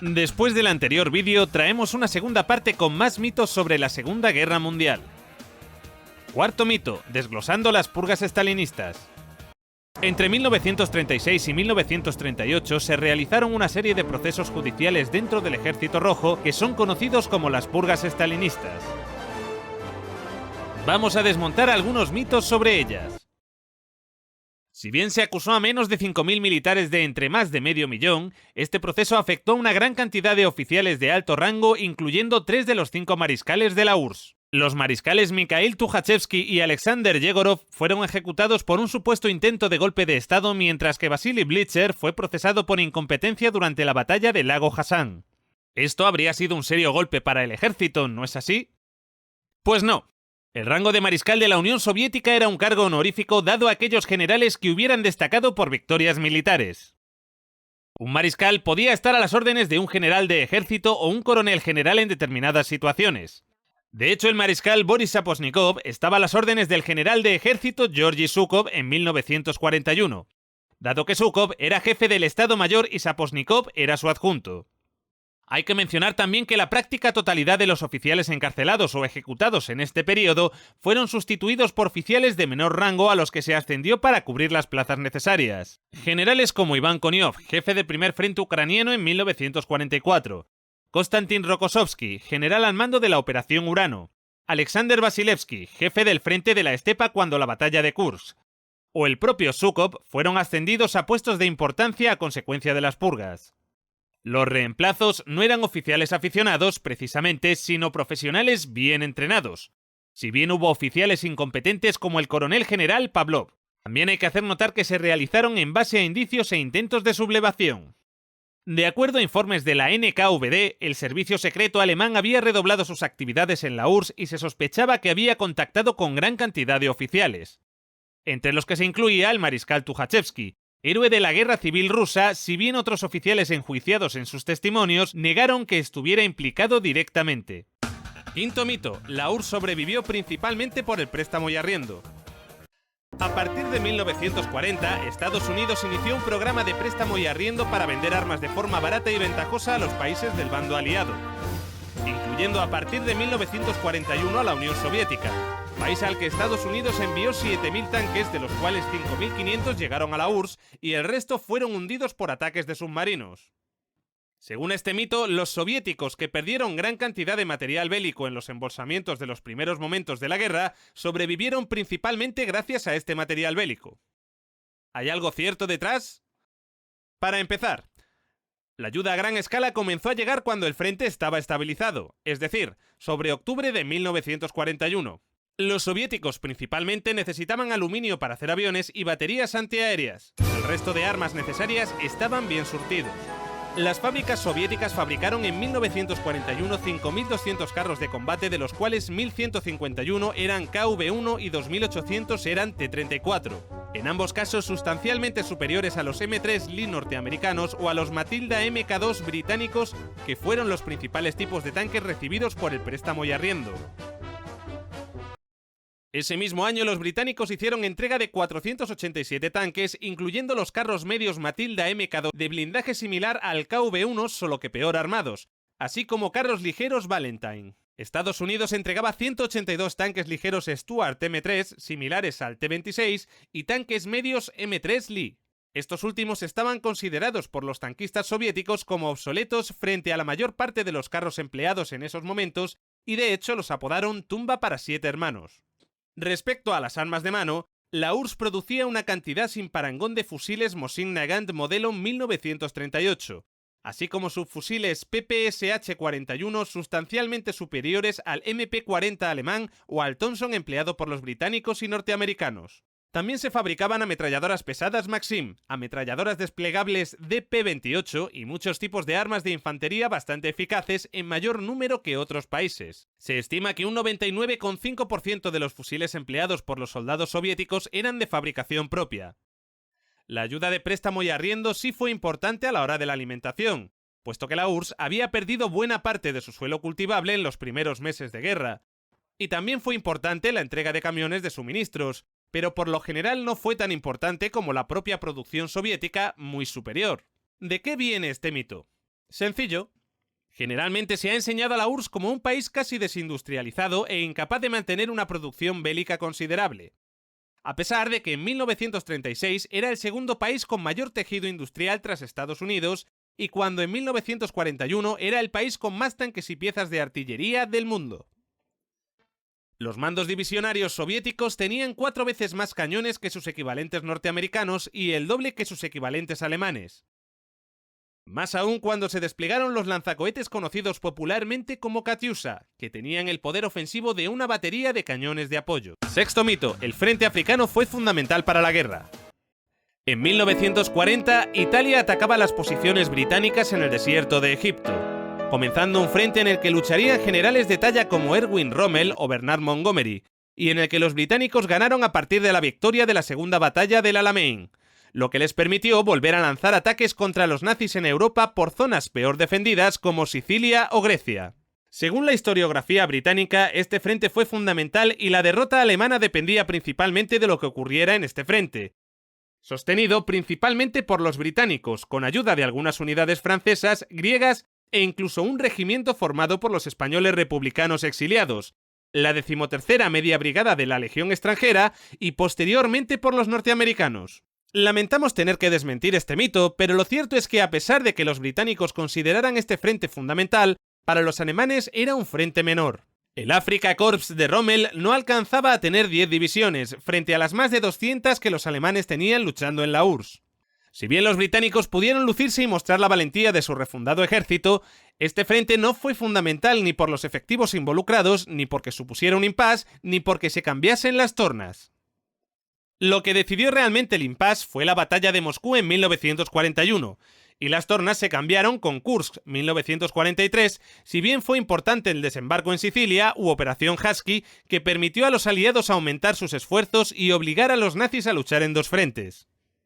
Después del anterior vídeo, traemos una segunda parte con más mitos sobre la Segunda Guerra Mundial. Cuarto mito, desglosando las purgas estalinistas. Entre 1936 y 1938 se realizaron una serie de procesos judiciales dentro del Ejército Rojo que son conocidos como las purgas estalinistas. Vamos a desmontar algunos mitos sobre ellas. Si bien se acusó a menos de 5.000 militares de entre más de medio millón, este proceso afectó a una gran cantidad de oficiales de alto rango, incluyendo 3 de los 5 mariscales de la URSS. Los mariscales Mikhail Tukhachevsky y Alexander Yegorov fueron ejecutados por un supuesto intento de golpe de Estado, mientras que Vasily Blitzer fue procesado por incompetencia durante la batalla del lago Hassan. Esto habría sido un serio golpe para el ejército, ¿no es así? Pues no. El rango de mariscal de la Unión Soviética era un cargo honorífico dado a aquellos generales que hubieran destacado por victorias militares. Un mariscal podía estar a las órdenes de un general de ejército o un coronel general en determinadas situaciones. De hecho, el mariscal Boris Saposnikov estaba a las órdenes del general de ejército Georgy Zhukov en 1941, dado que Zhukov era jefe del Estado Mayor y Saposnikov era su adjunto. Hay que mencionar también que la práctica totalidad de los oficiales encarcelados o ejecutados en este periodo fueron sustituidos por oficiales de menor rango a los que se ascendió para cubrir las plazas necesarias. Generales como Iván Koniov, jefe del primer frente ucraniano en 1944, Konstantin Rokossovsky, general al mando de la Operación Urano, Alexander Vasilevsky, jefe del frente de la Estepa cuando la batalla de Kursk, o el propio Zhukov fueron ascendidos a puestos de importancia a consecuencia de las purgas. Los reemplazos no eran oficiales aficionados, precisamente, sino profesionales bien entrenados. Si bien hubo oficiales incompetentes como el coronel general Pavlov, también hay que hacer notar que se realizaron en base a indicios e intentos de sublevación. De acuerdo a informes de la NKVD, el servicio secreto alemán había redoblado sus actividades en la URSS y se sospechaba que había contactado con gran cantidad de oficiales, entre los que se incluía el mariscal Tukhachevsky, héroe de la guerra civil rusa, si bien otros oficiales enjuiciados en sus testimonios negaron que estuviera implicado directamente. Quinto mito, la URSS sobrevivió principalmente por el préstamo y arriendo. A partir de 1940, Estados Unidos inició un programa de préstamo y arriendo para vender armas de forma barata y ventajosa a los países del bando aliado, incluyendo a partir de 1941 a la Unión Soviética, país al que Estados Unidos envió 7.000 tanques, de los cuales 5.500 llegaron a la URSS y el resto fueron hundidos por ataques de submarinos. Según este mito, los soviéticos, que perdieron gran cantidad de material bélico en los embolsamientos de los primeros momentos de la guerra, sobrevivieron principalmente gracias a este material bélico. ¿Hay algo cierto detrás? Para empezar, la ayuda a gran escala comenzó a llegar cuando el frente estaba estabilizado, es decir, sobre octubre de 1941. Los soviéticos principalmente necesitaban aluminio para hacer aviones y baterías antiaéreas. El resto de armas necesarias estaban bien surtidos. Las fábricas soviéticas fabricaron en 1941 5.200 carros de combate, de los cuales 1.151 eran KV-1 y 2.800 eran T-34. En ambos casos sustancialmente superiores a los M3 Lee norteamericanos o a los Matilda Mk2 británicos, que fueron los principales tipos de tanques recibidos por el préstamo y arriendo. Ese mismo año los británicos hicieron entrega de 487 tanques, incluyendo los carros medios Matilda Mk2 de blindaje similar al KV-1, solo que peor armados, así como carros ligeros Valentine. Estados Unidos entregaba 182 tanques ligeros Stuart M3, similares al T-26, y tanques medios M3 Lee. Estos últimos estaban considerados por los tanquistas soviéticos como obsoletos frente a la mayor parte de los carros empleados en esos momentos, y de hecho los apodaron tumba para 7 hermanos. Respecto a las armas de mano, la URSS producía una cantidad sin parangón de fusiles Mosin Nagant modelo 1938, así como subfusiles PPSH-41 sustancialmente superiores al MP-40 alemán o al Thompson empleado por los británicos y norteamericanos. También se fabricaban ametralladoras pesadas Maxim, ametralladoras desplegables DP-28 y muchos tipos de armas de infantería bastante eficaces en mayor número que otros países. Se estima que un 99,5% de los fusiles empleados por los soldados soviéticos eran de fabricación propia. La ayuda de préstamo y arriendo sí fue importante a la hora de la alimentación, puesto que la URSS había perdido buena parte de su suelo cultivable en los primeros meses de guerra. Y también fue importante la entrega de camiones de suministros, pero por lo general no fue tan importante como la propia producción soviética, muy superior. ¿De qué viene este mito? Sencillo. Generalmente se ha enseñado a la URSS como un país casi desindustrializado e incapaz de mantener una producción bélica considerable. A pesar de que en 1936 era el segundo país con mayor tejido industrial tras Estados Unidos y cuando en 1941 era el país con más tanques y piezas de artillería del mundo. Los mandos divisionarios soviéticos tenían 4 veces más cañones que sus equivalentes norteamericanos y el doble que sus equivalentes alemanes. Más aún cuando se desplegaron los lanzacohetes conocidos popularmente como Katyusha, que tenían el poder ofensivo de una batería de cañones de apoyo. Sexto mito: el frente africano fue fundamental para la guerra. En 1940, Italia atacaba las posiciones británicas en el desierto de Egipto, comenzando un frente en el que lucharían generales de talla como Erwin Rommel o Bernard Montgomery, y en el que los británicos ganaron a partir de la victoria de la segunda batalla del Alamein, lo que les permitió volver a lanzar ataques contra los nazis en Europa por zonas peor defendidas como Sicilia o Grecia. Según la historiografía británica, este frente fue fundamental y la derrota alemana dependía principalmente de lo que ocurriera en este frente, sostenido principalmente por los británicos, con ayuda de algunas unidades francesas, griegas e incluso un regimiento formado por los españoles republicanos exiliados, la 13ª Media Brigada de la Legión extranjera y posteriormente por los norteamericanos. Lamentamos tener que desmentir este mito, pero lo cierto es que a pesar de que los británicos consideraran este frente fundamental, para los alemanes era un frente menor. El Afrika Korps de Rommel no alcanzaba a tener 10 divisiones, frente a las más de 200 que los alemanes tenían luchando en la URSS. Si bien los británicos pudieron lucirse y mostrar la valentía de su refundado ejército, este frente no fue fundamental ni por los efectivos involucrados, ni porque supusiera un impasse, ni porque se cambiasen las tornas. Lo que decidió realmente el impasse fue la batalla de Moscú en 1941, y las tornas se cambiaron con Kursk 1943, si bien fue importante el desembarco en Sicilia u Operación Husky, que permitió a los aliados aumentar sus esfuerzos y obligar a los nazis a luchar en dos frentes.